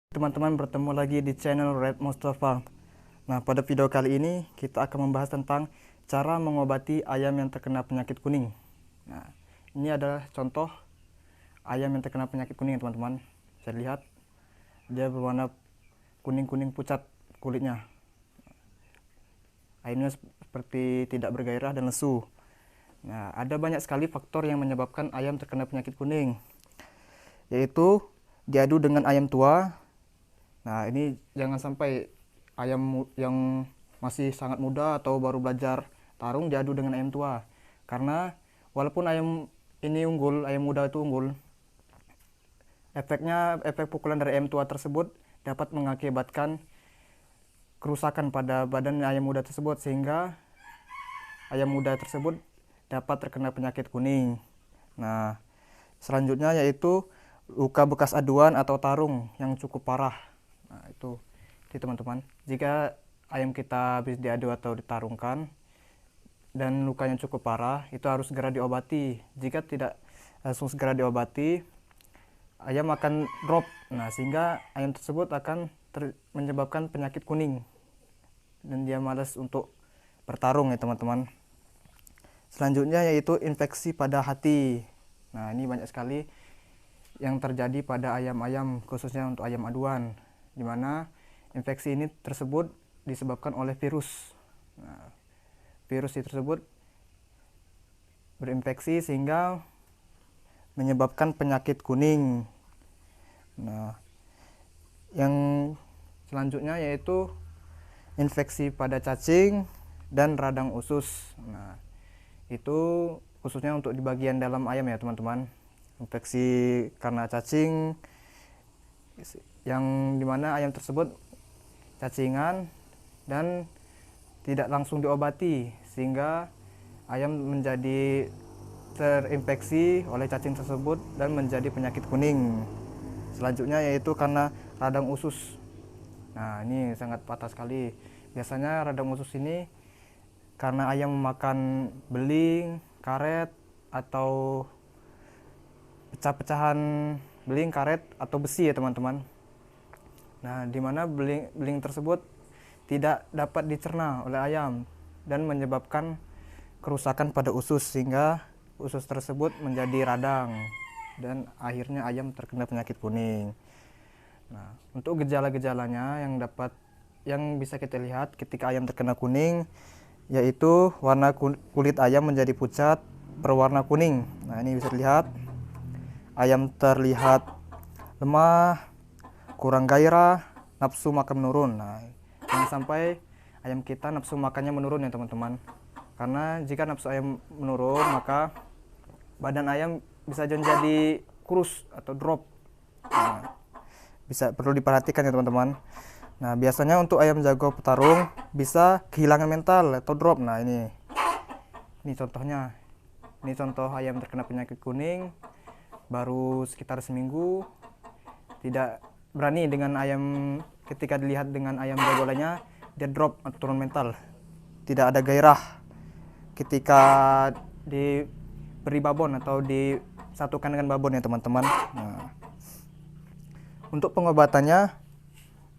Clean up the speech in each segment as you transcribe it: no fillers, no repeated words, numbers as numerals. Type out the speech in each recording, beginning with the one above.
Teman-teman, bertemu lagi di channel Red Monster Farm. Nah, pada video kali ini kita akan membahas tentang cara mengobati ayam yang terkena penyakit kuning. Nah, ini adalah contoh ayam yang terkena penyakit kuning, teman-teman. Bisa lihat dia berwarna kuning-kuning pucat kulitnya. Ayamnya seperti tidak bergairah dan lesu. Nah, ada banyak sekali faktor yang menyebabkan ayam terkena penyakit kuning, yaitu diadu dengan ayam tua. Nah, ini jangan sampai ayam yang masih sangat muda atau baru belajar tarung diadu dengan ayam tua. Karena walaupun ayam ini unggul, ayam muda itu unggul, efek pukulan dari ayam tua tersebut dapat mengakibatkan kerusakan pada badan ayam muda tersebut, sehingga ayam muda tersebut dapat terkena penyakit kuning. Nah, selanjutnya yaitu luka bekas aduan atau tarung yang cukup parah. Nah, itu teman-teman. Jika ayam kita habis diadu atau ditarungkan dan lukanya cukup parah, itu harus segera diobati. Jika tidak langsung segera diobati, ayam akan drop. Nah, sehingga ayam tersebut akan menyebabkan penyakit kuning dan dia malas untuk bertarung ya teman-teman. Selanjutnya yaitu infeksi pada hati. Nah, ini banyak sekali yang terjadi pada ayam-ayam, khususnya untuk ayam aduan, di mana infeksi ini tersebut disebabkan oleh virus. Nah, virus tersebut berinfeksi sehingga menyebabkan penyakit kuning. Nah, yang selanjutnya yaitu infeksi pada cacing dan radang usus. Nah, itu khususnya untuk di bagian dalam ayam ya teman-teman. Infeksi karena cacing yang dimana ayam tersebut cacingan dan tidak langsung diobati, sehingga ayam menjadi terinfeksi oleh cacing tersebut dan menjadi penyakit kuning. Selanjutnya yaitu karena radang usus. Nah, ini sangat fatal sekali. Biasanya radang usus ini karena ayam memakan beling, karet, atau pecah-pecahan beling, karet, atau besi ya teman-teman. Nah, di mana beling tersebut tidak dapat dicerna oleh ayam dan menyebabkan kerusakan pada usus, sehingga usus tersebut menjadi radang dan akhirnya ayam terkena penyakit kuning. Nah, untuk gejala-gejalanya yang bisa kita lihat ketika ayam terkena kuning, yaitu warna kulit ayam menjadi pucat berwarna kuning. Nah, ini bisa dilihat ayam terlihat lemah, kurang gairah, nafsu makan menurun. Nah, jangan sampai ayam kita nafsu makannya menurun ya teman-teman. Karena jika nafsu ayam menurun, maka badan ayam bisa jadi kurus atau drop. Nah, perlu diperhatikan ya teman-teman. Nah, biasanya untuk ayam jago petarung bisa kehilangan mental atau drop. Nah, ini contohnya. Ini contoh ayam terkena penyakit kuning baru sekitar seminggu, tidak berani dengan ayam. Ketika dilihat dengan ayam jago lainnya, dia drop atau turun mental, tidak ada gairah ketika diberi babon atau disatukan dengan babon ya teman-teman. Nah, untuk pengobatannya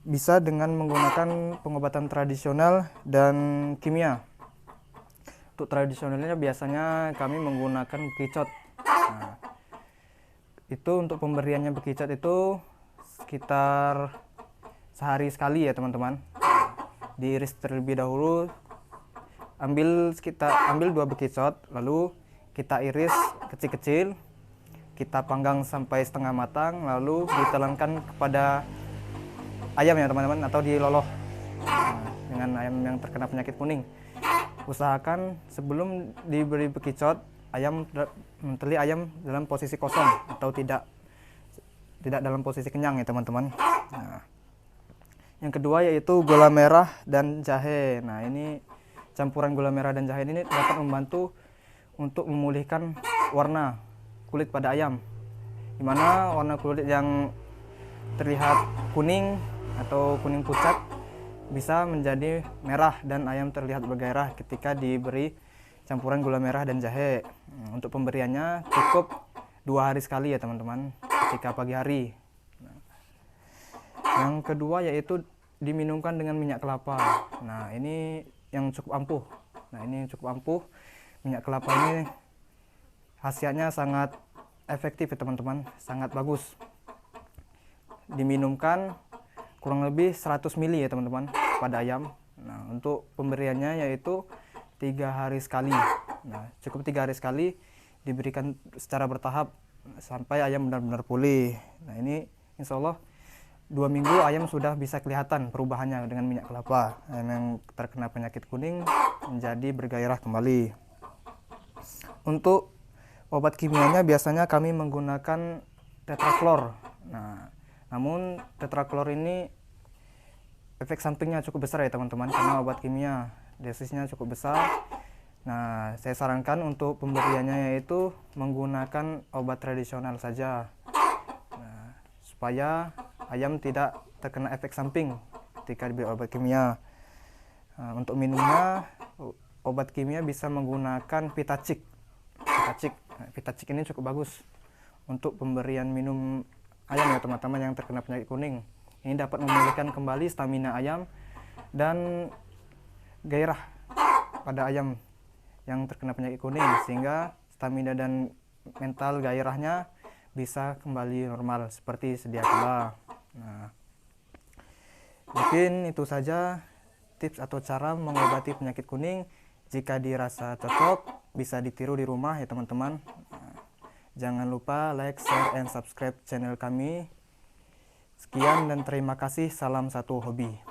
bisa dengan menggunakan pengobatan tradisional dan kimia. Untuk tradisionalnya biasanya kami menggunakan bekicot. Nah, itu untuk pemberiannya bekicot itu sekitar sehari sekali ya teman-teman. Diiris terlebih dahulu, ambil 2 bekicot, lalu kita iris kecil-kecil, kita panggang sampai setengah matang, lalu ditelankan kepada ayam ya teman-teman, atau diloloh. Nah, dengan ayam yang terkena penyakit kuning, usahakan sebelum diberi bekicot, menteli ayam dalam posisi kosong atau tidak dalam posisi kenyang ya teman-teman. Nah, yang kedua yaitu gula merah dan jahe. Nah, ini campuran gula merah dan jahe ini dapat membantu untuk memulihkan warna kulit pada ayam, dimana warna kulit yang terlihat kuning atau kuning pucat bisa menjadi merah dan ayam terlihat bergairah ketika diberi campuran gula merah dan jahe. Untuk pemberiannya cukup 2 hari sekali ya teman-teman, ketika pagi hari. Yang kedua yaitu diminumkan dengan minyak kelapa. Nah, ini yang cukup ampuh. Minyak kelapa ini khasiatnya sangat efektif ya teman-teman, sangat bagus. Diminumkan kurang lebih 100 ml ya teman-teman pada ayam. Nah, untuk pemberiannya yaitu 3 hari sekali. Nah, cukup 3 hari sekali, diberikan secara bertahap sampai ayam benar-benar pulih. Nah, ini insya Allah 2 minggu ayam sudah bisa kelihatan perubahannya dengan minyak kelapa. Ayam yang terkena penyakit kuning menjadi bergairah kembali. Untuk obat kimianya biasanya kami menggunakan tetraklor. Nah, namun tetraklor ini efek sampingnya cukup besar ya teman-teman, karena obat kimia dosisnya cukup besar. Nah, saya sarankan untuk pemberiannya yaitu menggunakan obat tradisional saja. Nah, supaya ayam tidak terkena efek samping ketika diberi obat kimia. Nah, untuk minumnya obat kimia bisa menggunakan Vitacik. Vitacik ini cukup bagus untuk pemberian minum ayam ya teman-teman yang terkena penyakit kuning. Ini dapat memulihkan kembali stamina ayam dan gairah pada ayam yang terkena penyakit kuning, sehingga stamina dan mental gairahnya bisa kembali normal seperti sedia kala. Nah, mungkin itu saja tips atau cara mengobati penyakit kuning. Jika dirasa cocok, bisa ditiru di rumah ya teman-teman. Nah, jangan lupa like, share, and subscribe channel kami. Sekian dan terima kasih. Salam satu hobi.